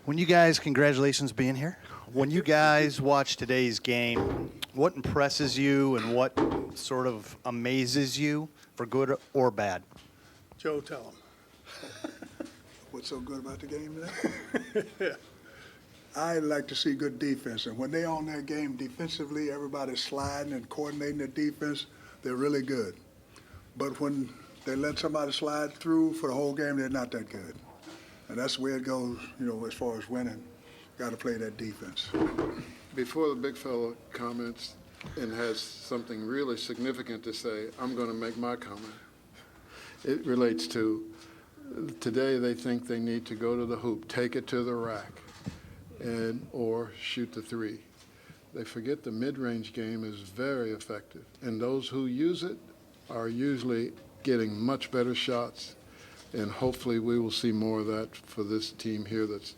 When you guys, congratulations being here. When you guys watch today's game, what impresses you and what sort of amazes you, for good or bad? Joe, tell him. What's so good about the game today? I like to see good defense, and when they're on their game defensively, everybody's sliding and coordinating their defense, they're really good. But when they let somebody slide through for the whole game, they're not that good. And that's the way it goes, as far as winning. Got to play that defense. Before the big fella comments and has something really significant to say, I'm going to make my comment. It relates to today they think they need to go to the hoop, take it to the rack, or shoot the three. They forget the mid-range game is very effective, and those who use it are usually getting much better shots, and hopefully we will see more of that for this team here that's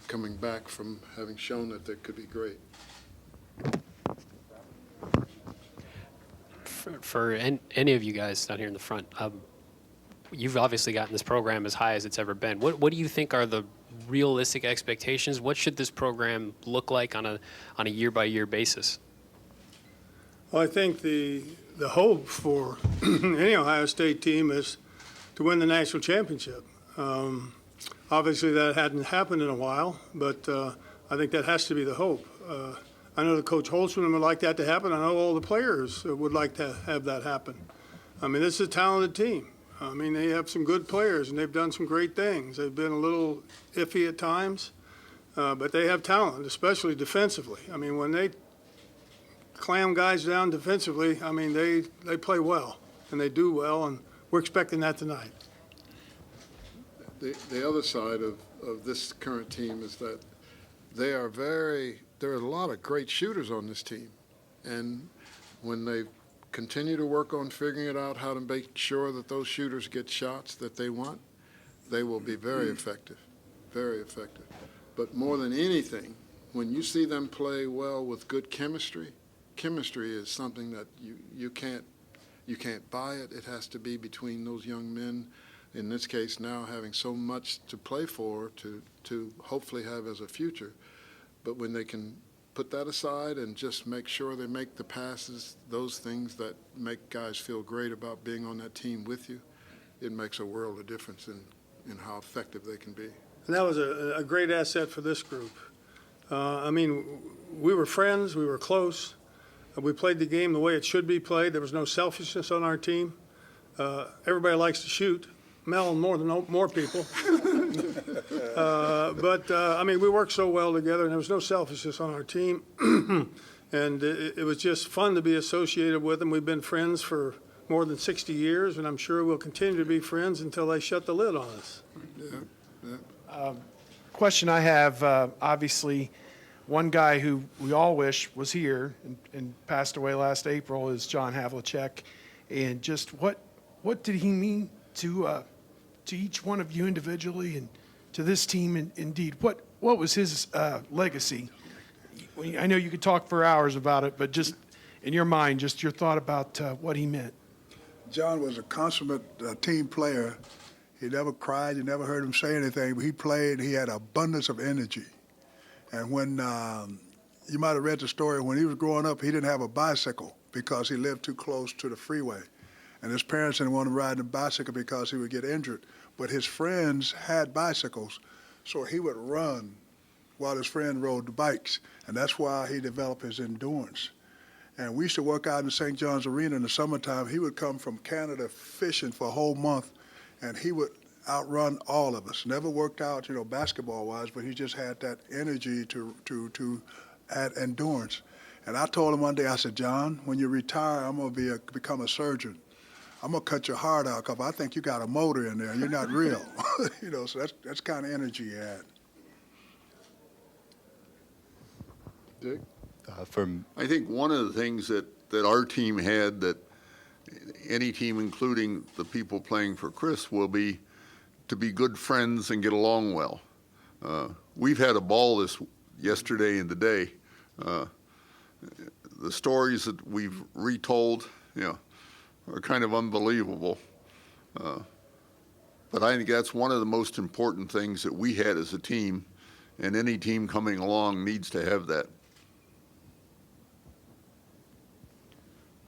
coming back from having shown that they could be great. For any of you guys down here in the front, you've obviously gotten this program as high as it's ever been. What do you think are the realistic expectations? What should this program look like on a year-by-year basis? Well, I think the hope for any Ohio State team is to win the national championship. Obviously, that hadn't happened in a while, but I think that has to be the hope. I know that Coach Holtzman would like that to happen. I know all the players would like to have that happen. I mean, this is a talented team. I mean, they have some good players, and they've done some great things. They've been a little iffy at times, but they have talent, especially defensively. I mean, when they clam guys down defensively, I mean, they play well, and they do well, and we're expecting that tonight. The other side of this current team is that there are a lot of great shooters on this team. And when they continue to work on figuring it out how to make sure that those shooters get shots that they want, they will be very effective, very effective. But more than anything, when you see them play well with good chemistry is something that you can't buy it. It has to be between those young men, in this case now having so much to play for to hopefully have as a future. But when they can put that aside and just make sure they make the passes, those things that make guys feel great about being on that team with you, it makes a world of difference in how effective they can be. And that was a great asset for this group. I mean, we were friends, we were close. We played the game the way it should be played. There was no selfishness on our team. Everybody likes to shoot. Mel more people. But I mean, we worked so well together, and there was no selfishness on our team. And it was just fun to be associated with them. We've been friends for more than 60 years, and I'm sure we'll continue to be friends until they shut the lid on us. Question I have, obviously, one guy who we all wish was here and passed away last April is John Havlicek. And just what did he mean to each one of you individually and to this team indeed? What was his legacy? I know you could talk for hours about it, but just in your mind, just your thought about what he meant. John was a consummate team player. He never cried. You never heard him say anything. But he played. He had abundance of energy. And when you might have read the story, when he was growing up, he didn't have a bicycle because he lived too close to the freeway. And his parents didn't want him riding a bicycle because he would get injured. But his friends had bicycles, so he would run while his friend rode the bikes. And that's why he developed his endurance. And we used to work out in St. John's Arena in the summertime. He would come from Canada fishing for a whole month, and he would outrun all of us. Never worked out, basketball-wise, but he just had that energy to add endurance. And I told him one day, I said, John, when you retire, I'm going to become a surgeon. I'm going to cut your heart out because I think you got a motor in there and you're not real. So that's kind of energy you had. Dick? I think one of the things that our team had that any team, including the people playing for Chris, will be to be good friends and get along well. We've had a ball yesterday and today. The stories that we've retold, are kind of unbelievable. But I think that's one of the most important things that we had as a team and any team coming along needs to have that.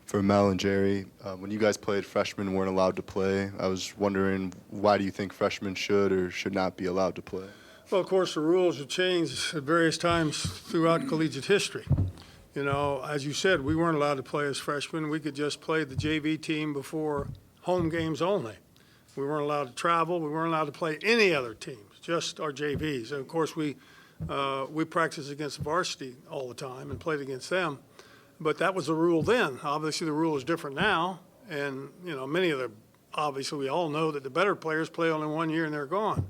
For Mel and Jerry, when you guys played, freshmen weren't allowed to play. I was wondering, why do you think freshmen should or should not be allowed to play? Well, of course, the rules have changed at various times throughout collegiate history. You know, as you said, we weren't allowed to play as freshmen. We could just play the JV team before home games only. We weren't allowed to travel. We weren't allowed to play any other teams, just our JVs. And, of course, we practiced against varsity all the time and played against them. But that was the rule then. Obviously, the rule is different now. And, you know, obviously, we all know that the better players play only 1 year and they're gone.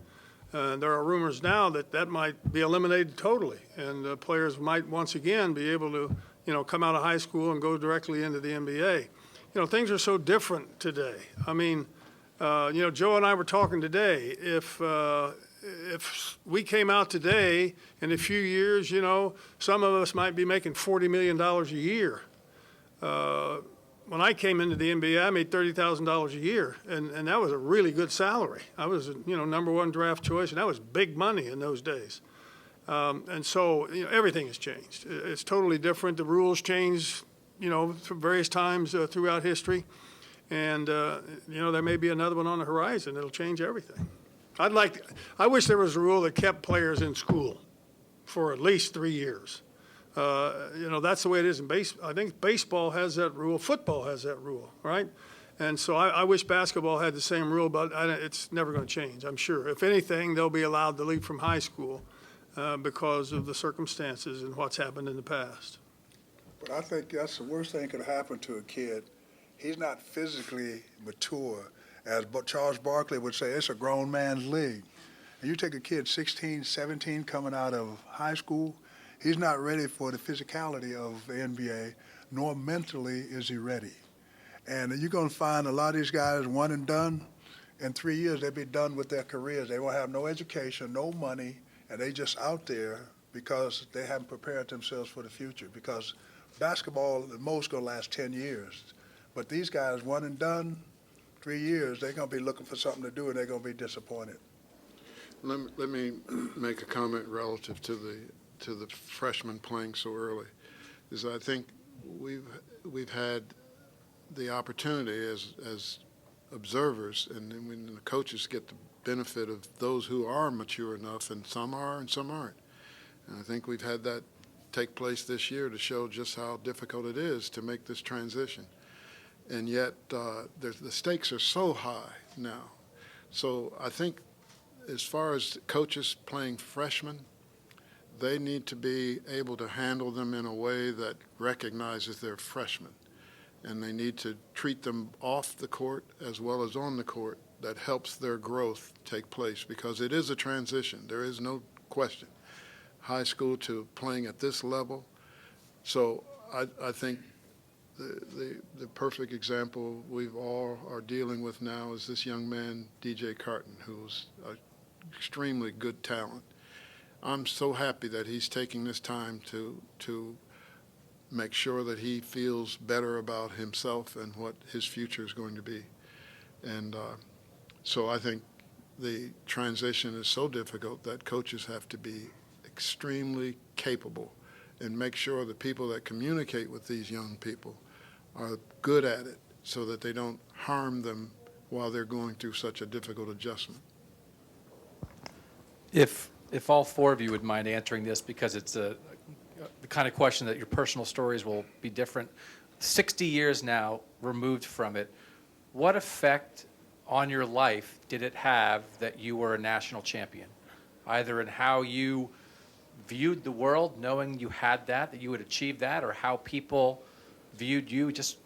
There are rumors now that might be eliminated totally, and players might once again be able to, you know, come out of high school and go directly into the NBA. You know, things are so different today. I mean, you know, Joe and I were talking today. If we came out today, in a few years, you know, some of us might be making $40 million a year. When I came into the NBA, I made $30,000 a year, and that was a really good salary. I was, you know, #1 draft choice, and that was big money in those days. And so, you know, everything has changed. It's totally different. The rules change, you know, various times throughout history, and you know, there may be another one on the horizon that'll change everything. I wish there was a rule that kept players in school for at least 3 years. You know, that's the way it is in baseball. I think baseball has that rule. Football has that rule, right? And so I wish basketball had the same rule, but it's never going to change, I'm sure. If anything, they'll be allowed to leave from high school because of the circumstances and what's happened in the past. But I think that's the worst thing that could happen to a kid. He's not physically mature. As Charles Barkley would say, it's a grown man's league. And you take a kid 16, 17 coming out of high school, he's not ready for the physicality of the NBA, nor mentally is he ready. And you're going to find a lot of these guys one and done. In 3 years, they'll be done with their careers. They won't have no education, no money, and they just out there because they haven't prepared themselves for the future. Because basketball, at most, going to last 10 years. But these guys, one and done, 3 years, they're going to be looking for something to do, and they're going to be disappointed. Let me make a comment relative to the freshmen playing so early. Is I think we've had the opportunity as observers, and then when the coaches get the benefit of those who are mature enough, and some are and some aren't. And I think we've had that take place this year to show just how difficult it is to make this transition. And yet the stakes are so high now. So I think as far as coaches playing freshmen, they need to be able to handle them in a way that recognizes they're freshmen. And they need to treat them off the court as well as on the court that helps their growth take place, because it is a transition. There is no question. High school to playing at this level. So I think the perfect example we all are dealing with now is this young man, DJ Carton, who's an extremely good talent. I'm so happy that he's taking this time to make sure that he feels better about himself and what his future is going to be. And so I think the transition is so difficult that coaches have to be extremely capable and make sure the people that communicate with these young people are good at it so that they don't harm them while they're going through such a difficult adjustment. If all four of you would mind answering this, because it's the kind of question that your personal stories will be different. 60 years now removed from it, what effect on your life did it have that you were a national champion? Either in how you viewed the world, knowing you had that you would achieve that, or how people viewed you. Just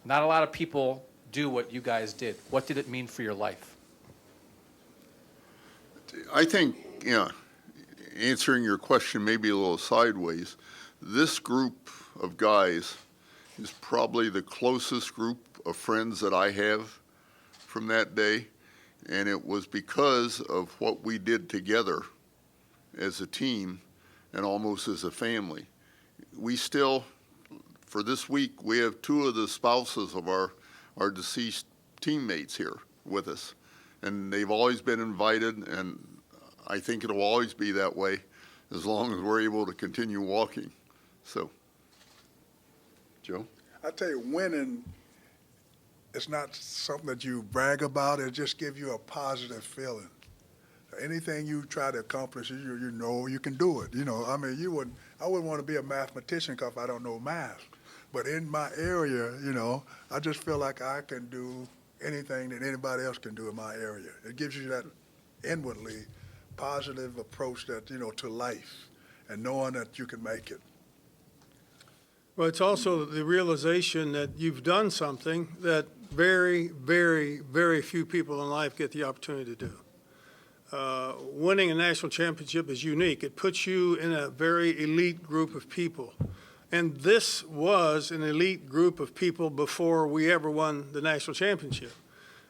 not a lot of people do what you guys did. What did it mean for your life? I think, answering your question maybe a little sideways, this group of guys is probably the closest group of friends that I have from that day, and it was because of what we did together as a team and almost as a family. We still, for this week, we have two of the spouses of our deceased teammates here with us, and they've always been invited, and I think it'll always be that way as long as we're able to continue walking. So, Joe? I tell you, winning is not something that you brag about. It just gives you a positive feeling. Anything you try to accomplish, you know you can do it. You know, I mean, I wouldn't want to be a mathematician because I don't know math. But in my area, you know, I just feel like I can do anything that anybody else can do in my area. It gives you that inwardly positive approach that, you know, to life and knowing that you can make it. Well, it's also the realization that you've done something that very, very, very few people in life get the opportunity to do. Winning a national championship is unique. It puts you in a very elite group of people. And this was an elite group of people before we ever won the national championship.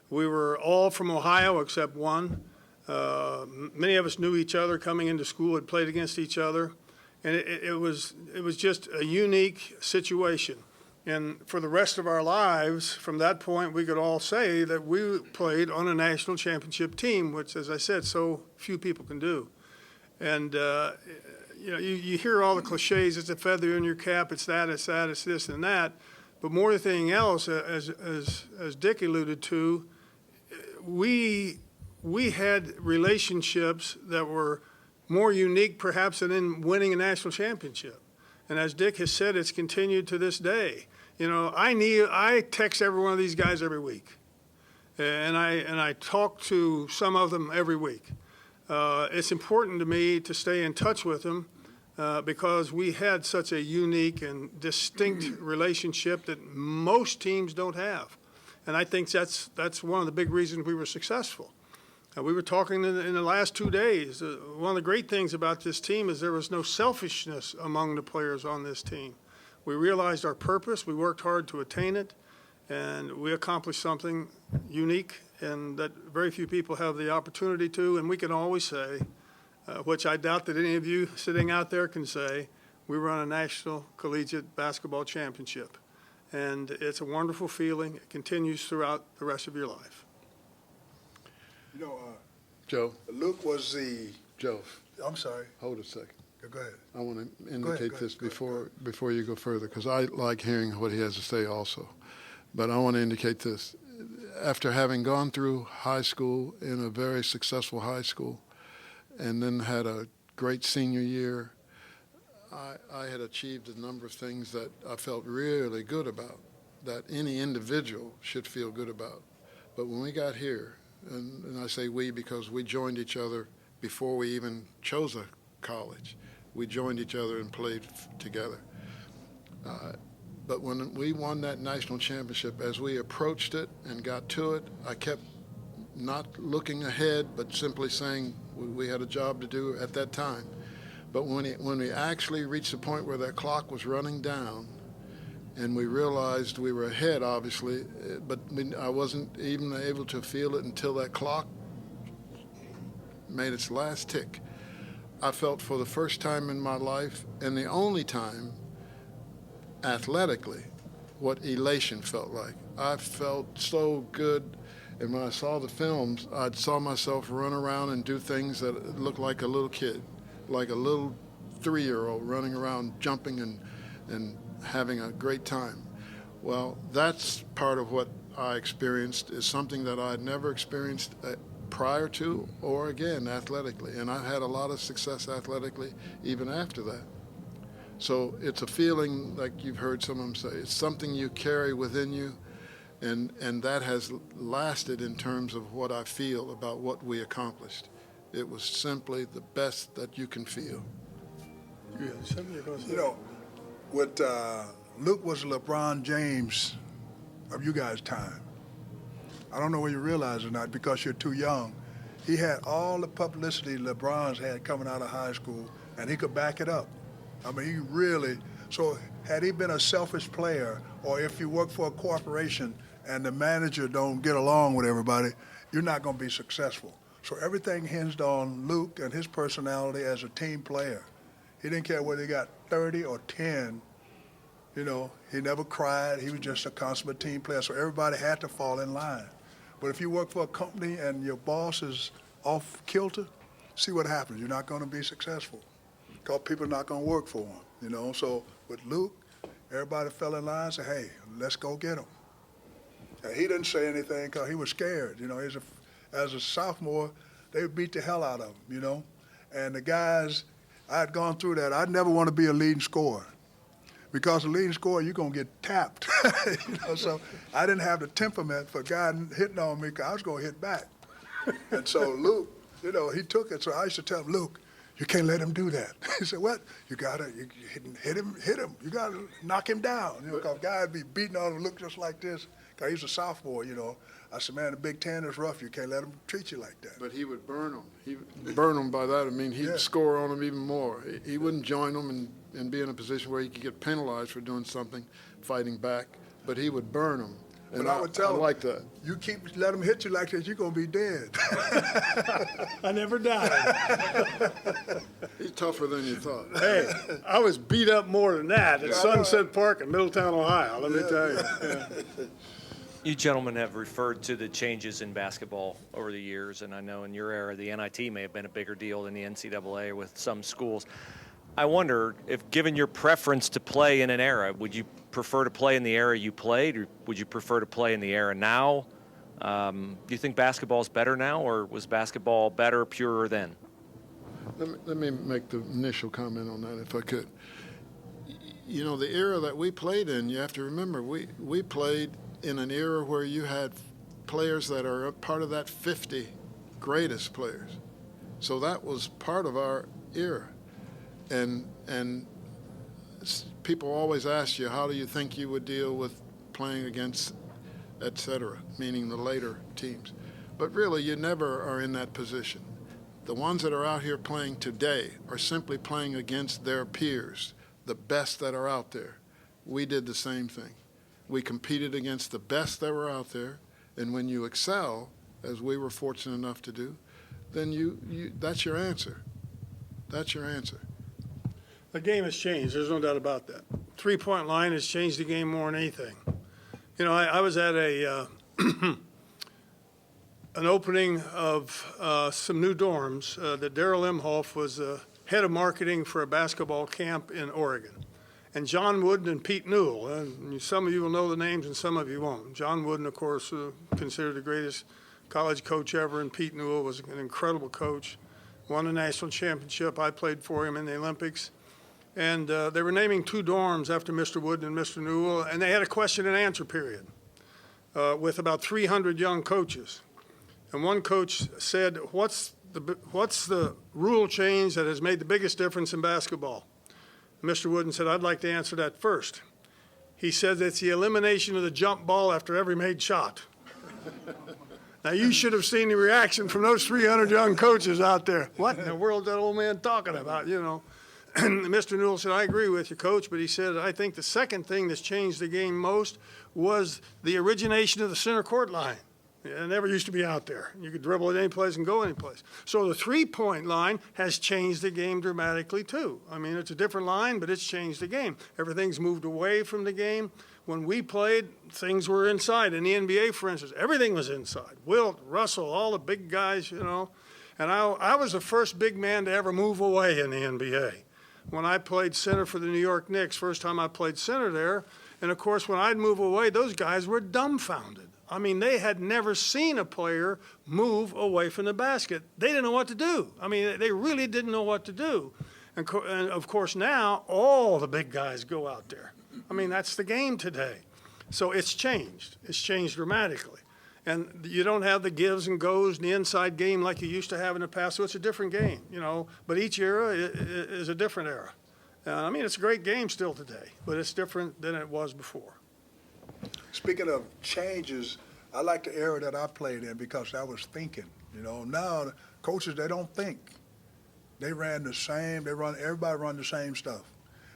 We were all from Ohio except one. Many of us knew each other coming into school, had played against each other. And it was just a unique situation. And for the rest of our lives, from that point, we could all say that we played on a national championship team, which, as I said, so few people can do. And, you know, you hear all the cliches, it's a feather in your cap, it's that, it's this and that. But more than anything else, as Dick alluded to, we had relationships that were more unique perhaps than in winning a national championship. And as Dick has said, it's continued to this day. You know, I text every one of these guys every week, and I talk to some of them every week. It's important to me to stay in touch with them because we had such a unique and distinct relationship that most teams don't have. And I think that's one of the big reasons we were successful. We were talking in the last 2 days. One of the great things about this team is there was no selfishness among the players on this team. We realized our purpose, we worked hard to attain it, and we accomplished something unique and that very few people have the opportunity to. And we can always say, which I doubt that any of you sitting out there can say, we were on a national collegiate basketball championship. And it's a wonderful feeling. It continues throughout the rest of your life. You know, Joe, Luke was the. Joe, I'm sorry. hold a second. Go ahead. I want to Go indicate ahead, this go ahead. before you go further, because I like hearing what he has to say also. But I want to indicate this. After having gone through high school in a very successful high school and then had a great senior year, I had achieved a number of things that I felt really good about, that any individual should feel good about. But when we got here, and I say we because we joined each other before we even chose a college. We joined each other and played together. But when we won that national championship, as we approached it and got to it, I kept not looking ahead, but simply saying we had a job to do at that time. But when we actually reached the point where that clock was running down, and we realized we were ahead, obviously, but I wasn't even able to feel it until that clock made its last tick. I felt for the first time in my life, and the only time, athletically, what elation felt like. I felt so good, and when I saw the films, I saw myself run around and do things that looked like a little kid, like a little 3-year-old running around, jumping and having a great time. Well, that's part of what I experienced, is something that I had never experienced prior to or again athletically. And I've had a lot of success athletically even after that. So it's a feeling, like you've heard some of them say, it's something you carry within you, and that has lasted in terms of what I feel about what we accomplished. It was simply the best that you can feel. You know, what Luke was LeBron James of you guys' time. I don't know whether you realize or not because you're too young. He had all the publicity LeBron's had coming out of high school, and he could back it up. I mean, he really, so had he been a selfish player, or if you work for a corporation and the manager don't get along with everybody, you're not going to be successful. So everything hinged on Luke and his personality as a team player. He didn't care whether he got 30 or 10. You know, he never cried. He was just a consummate team player, so everybody had to fall in line. But if you work for a company and your boss is off kilter, see what happens. You're not going to be successful because people are not going to work for him, you know. So with Luke, everybody fell in line and said, hey, let's go get him. And he didn't say anything because he was scared. You know, as a sophomore, they would beat the hell out of him, you know. And the guys, I had gone through that. I'd never want to be a leading scorer because the leading scorer, you're going to get tapped. You know, so I didn't have the temperament for a guy hitting on me because I was going to hit back. And so Luke, you know, he took it. So I used to tell him, Luke, you can't let him do that. He said, what? You got to hit him. You got to knock him down. You know, because guys be beating on him, look just like this. Because he's a sophomore, you know. I said, man, the Big Ten is rough. You can't let him treat you like that. But he would burn them. He would burn them by that. I mean, he'd score on them even more. He wouldn't join them and be in a position where he could get penalized for doing something, fighting back. But he would burn them. And I would tell him, like that. You let him hit you like this, you're going to be dead. I never died. He's tougher than you thought. Hey, I was beat up more than that at Sunset Park in Middletown, Ohio, let me tell you. Yeah. You gentlemen have referred to the changes in basketball over the years, and I know in your era the NIT may have been a bigger deal than the NCAA with some schools. I wonder if, given your preference to play in an era, would you prefer to play in the era you played, or would you prefer to play in the era now? Do you think basketball is better now, or was basketball better, purer then? Let me make the initial comment on that, if I could. You know, the era that we played in, you have to remember, we played in an era where you had players that are part of that 50 greatest players. So that was part of our era. And people always ask you, how do you think you would deal with playing against, et cetera, meaning the later teams. But really, you never are in that position. The ones that are out here playing today are simply playing against their peers, the best that are out there. We did the same thing. We competed against the best that were out there, and when you excel, as we were fortunate enough to do, then that's your answer. That's your answer. The game has changed. There's no doubt about that. Three-point line has changed the game more than anything. You know, I was at an opening of some new dorms that Darrell Imhoff was head of marketing for a basketball camp in Oregon. And John Wooden and Pete Newell, and some of you will know the names and some of you won't. John Wooden, of course, considered the greatest college coach ever, and Pete Newell was an incredible coach, won a national championship. I played for him in the Olympics. And they were naming two dorms after Mr. Wooden and Mr. Newell, and they had a question and answer period with about 300 young coaches. And one coach said, what's the rule change that has made the biggest difference in basketball? Mr. Wooden said, I'd like to answer that first. He said it's the elimination of the jump ball after every made shot. Now, you should have seen the reaction from those 300 young coaches out there. What in the world is that old man talking about, you know? And Mr. Newell said, I agree with you, Coach, but he said, I think the second thing that's changed the game most was the origination of the center court line. It never used to be out there. You could dribble it any place and go any place. So the three-point line has changed the game dramatically, too. I mean, it's a different line, but it's changed the game. Everything's moved away from the game. When we played, things were inside. In the NBA, for instance, everything was inside. Wilt, Russell, all the big guys, you know. And I was the first big man to ever move away in the NBA. When I played center for the New York Knicks, first time I played center there, and of course, when I'd move away, those guys were dumbfounded. I mean, they had never seen a player move away from the basket. They didn't know what to do. I mean, they really didn't know what to do. And of course, now all the big guys go out there. I mean, that's the game today. So it's changed. It's changed dramatically. And you don't have the gives and goes and the inside game like you used to have in the past, so it's a different game, you know. But each era is a different era. I mean, it's a great game still today, but it's different than it was before. Speaking of changes, I like the era that I played in because I was thinking. You know, now the coaches, they don't think. They ran the same. Everybody run the same stuff.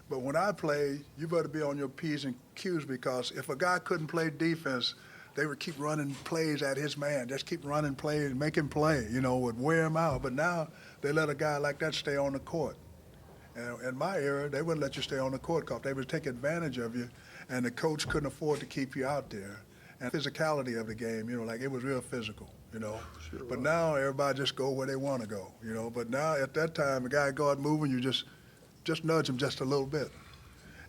But when I played, you better be on your P's and Q's because if a guy couldn't play defense, they would keep running plays at his man. Just keep running plays, make him play, you know, would wear him out. But now they let a guy like that stay on the court. And in my era, they wouldn't let you stay on the court because they would take advantage of you, and the coach couldn't afford to keep you out there. And physicality of the game, you know, like it was real physical. you know. But now everybody just go where they want to go, you know. But now at that time, the guy go out moving, you just nudge him just a little bit.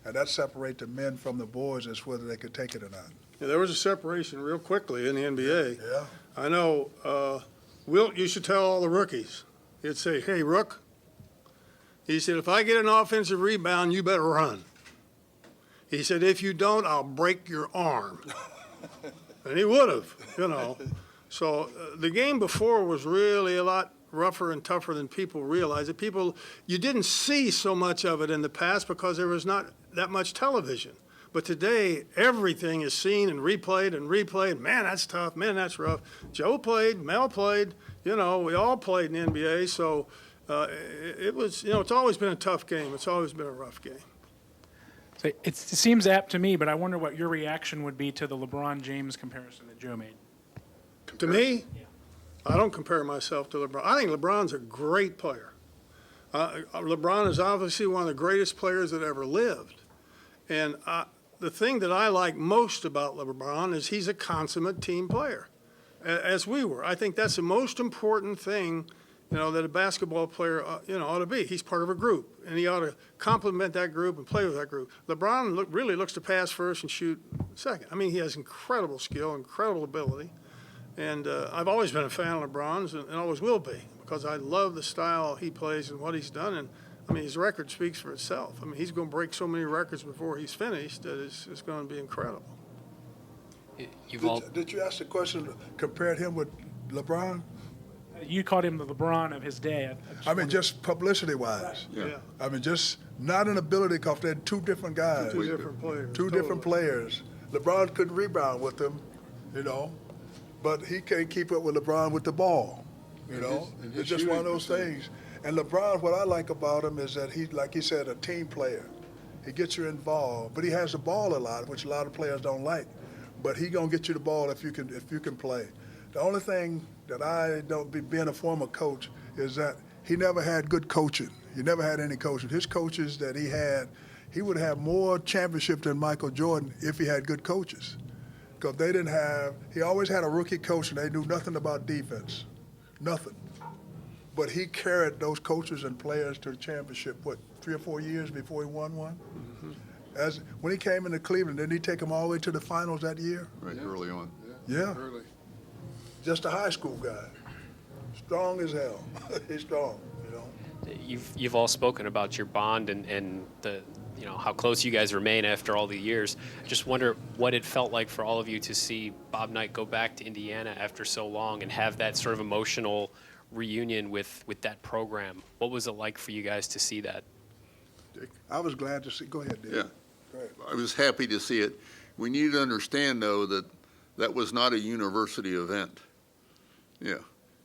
And that separates the men from the boys as whether they could take it or not. Yeah, there was a separation real quickly in the NBA. Yeah. I know Wilt used to tell all the rookies, he'd say, hey, Rook, he said, if I get an offensive rebound, you better run. He said, if you don't, I'll break your arm. And he would have, you know. So the game before was really a lot rougher and tougher than people realize. You didn't see so much of it in the past because there was not that much television. But today, everything is seen and replayed and replayed. Man, that's tough. Man, that's rough. Joe played. Mel played. You know, we all played in the NBA. So it was, you know, it's always been a tough game. It's always been a rough game. So it seems apt to me, but I wonder what your reaction would be to the LeBron James comparison that Joe made. To me, I don't compare myself to LeBron. I think LeBron's a great player. LeBron is obviously one of the greatest players that ever lived. And the thing that I like most about LeBron is he's a consummate team player, as we were. I think that's the most important thing, you know, that a basketball player, ought to be. He's part of a group, and he ought to complement that group and play with that group. LeBron really looks to pass first and shoot second. I mean, he has incredible skill, incredible ability. And I've always been a fan of LeBron's and always will be because I love the style he plays and what he's done. And, I mean, his record speaks for itself. I mean, he's going to break so many records before he's finished that it's going to be incredible. Did you ask the question, compared him with LeBron? You called him the LeBron of his day. I mean, just publicity-wise. Yeah. I mean, just not an ability because they're two different guys. Two different players. Two different players. LeBron couldn't rebound with them, you know, but he can't keep up with LeBron with the ball, you know. It's just one of those things. And LeBron, what I like about him is that he, like he said, a team player. He gets you involved, but he has the ball a lot, which a lot of players don't like. But he gonna get you the ball if you can play. The only thing that I don't being a former coach is that he never had good coaching. He never had any coaching. His coaches that he would have more championship than Michael Jordan if he had good coaches. Because he always had a rookie coach and they knew nothing about defense, nothing. But he carried those coaches and players to the championship, 3 or 4 years before he won one? Mm-hmm. When he came into Cleveland, didn't he take them all the way to the finals that year? Right, early on. Yeah. Early. Just a high school guy. Strong as hell. He's strong, you know. You've all spoken about your bond and the, you know, how close you guys remain after all the years. I just wonder what it felt like for all of you to see Bob Knight go back to Indiana after so long and have that sort of emotional reunion with that program. What was it like for you guys to see that? I was glad to see. Go ahead, Dave. Yeah. Go ahead. I was happy to see it. We need to understand, though, that that was not a university event. Yeah.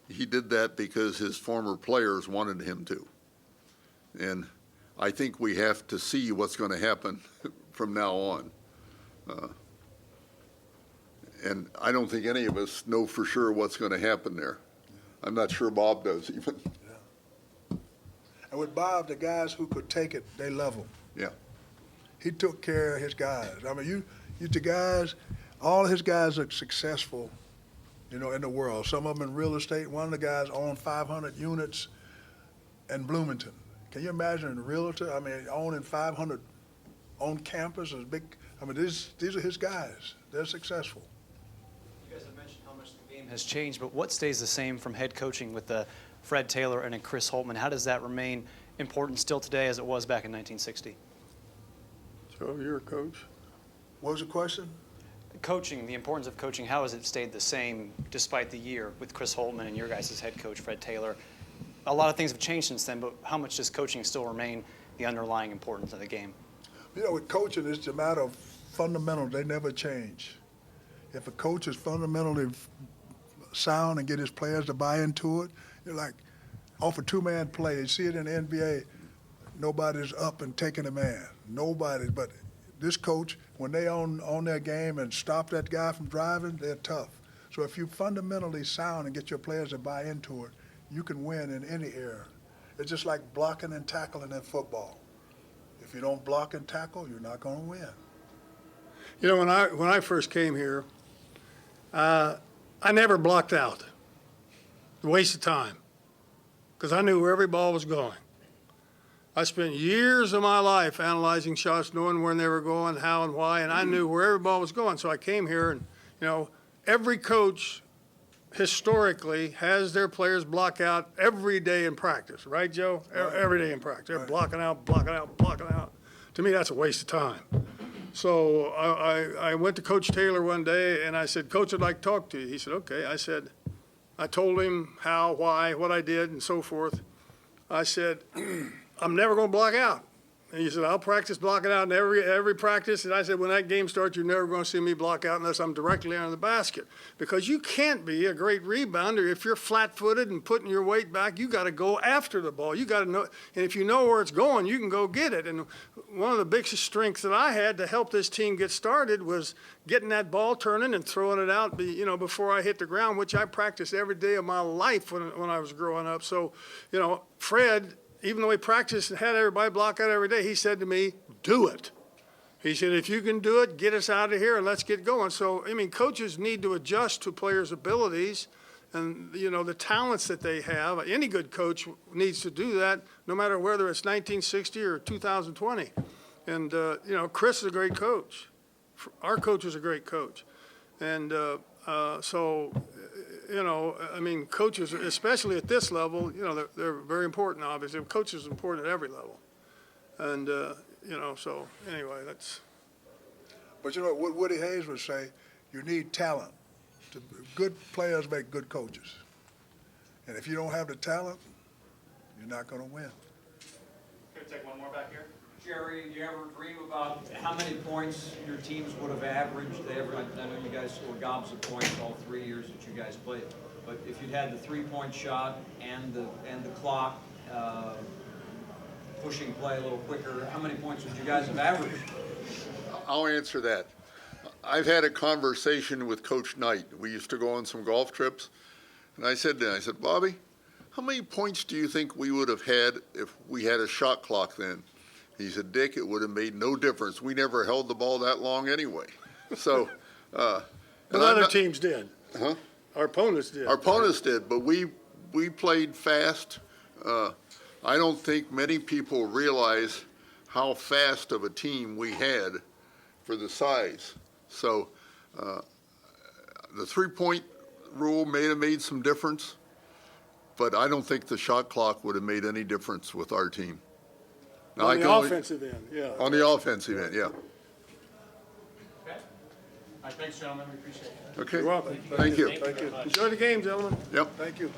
He did that because his former players wanted him to. And I think we have to see what's going to happen from now on. And I don't think any of us know for sure what's going to happen there. I'm not sure Bob does even. Yeah. And with Bob, the guys who could take it, they love him. Yeah. He took care of his guys. I mean, the guys, all his guys are successful, you know, in the world. Some of them in real estate. One of the guys owned 500 units in Bloomington. Can you imagine a realtor? I mean, owning 500 on campus is big. I mean, these are his guys. They're successful. You guys have mentioned how much the game has changed, but what stays the same from head coaching with Fred Taylor and Chris Holtmann? How does that remain important still today as it was back in 1960? So you're a coach. What was the question? Coaching, the importance of coaching, how has it stayed the same despite the year with Chris Holtmann and your guys' head coach, Fred Taylor? A lot of things have changed since then, but how much does coaching still remain the underlying importance of the game? You know, with coaching, it's a matter of fundamentals. They never change. If a coach is fundamentally sound and get his players to buy into it, you're like, off a two-man play, you see it in the NBA, nobody's up and taking a man. Nobody. But this coach, when they on their game and stop that guy from driving, they're tough. So if you fundamentally sound and get your players to buy into it, you can win in any era. It's just like blocking and tackling in football. If you don't block and tackle, you're not going to win. You know, when I first came here, I never blocked out. a waste of time, because I knew where every ball was going. I spent years of my life analyzing shots, knowing where they were going, how and why, and I knew where every ball was going. So I came here, and, you know, every coach historically has their players block out every day in practice, right, Joe? Every day in practice. They're blocking out, blocking out, blocking out. To me, that's a waste of time. So I went to Coach Taylor one day, and I said, Coach, I'd like to talk to you. He said, okay. I told him how, why, what I did, and so forth. I said, I'm never going to block out. And he said, I'll practice blocking out in every practice. And I said, when that game starts, you're never going to see me block out unless I'm directly under the basket. Because you can't be a great rebounder if you're flat-footed and putting your weight back. You got to go after the ball. You got to know, and if you know where it's going, you can go get it. And one of the biggest strengths that I had to help this team get started was getting that ball turning and throwing it out, you know, before I hit the ground, which I practiced every day of my life when I was growing up. So, you know, Fred, even though he practiced and had everybody block out every day, he said to me, do it. He said, if you can do it, get us out of here and let's get going. So, I mean, coaches need to adjust to players' abilities and, you know, the talents that they have. Any good coach needs to do that, no matter whether it's 1960 or 2020. And, you know, Chris is a great coach. Our coach is a great coach. And so, you know, I mean, coaches, especially at this level, you know, they're very important, obviously. Coaches are important at every level. And, you know, so anyway, that's. But you know what Woody Hayes would say, you need talent. Good players make good coaches. And if you don't have the talent, you're not going to win. Can we take one more back here? Jerry, do you ever dream about how many points your teams would have averaged? I know you guys scored gobs of points all 3 years that you guys played, but if you'd had the three-point shot and the clock, pushing play a little quicker, how many points would you guys have averaged? I'll answer that. I've had a conversation with Coach Knight. We used to go on some golf trips, and I said to him, Bobby, how many points do you think we would have had if we had a shot clock then? He said, Dick, it would have made no difference. We never held the ball that long anyway. So, but other teams did. Huh? Our opponents did. Our opponents did, but we played fast. I don't think many people realize how fast of a team we had for the size. So, the three-point rule may have made some difference, but I don't think the shot clock would have made any difference with our team. Now, on the offensive end, yeah. On the offensive end, yeah. Okay. All right, thanks, gentlemen. We appreciate it. Okay. You're welcome. Thank you. Thank you. Enjoy the game, gentlemen. Yep. Thank you.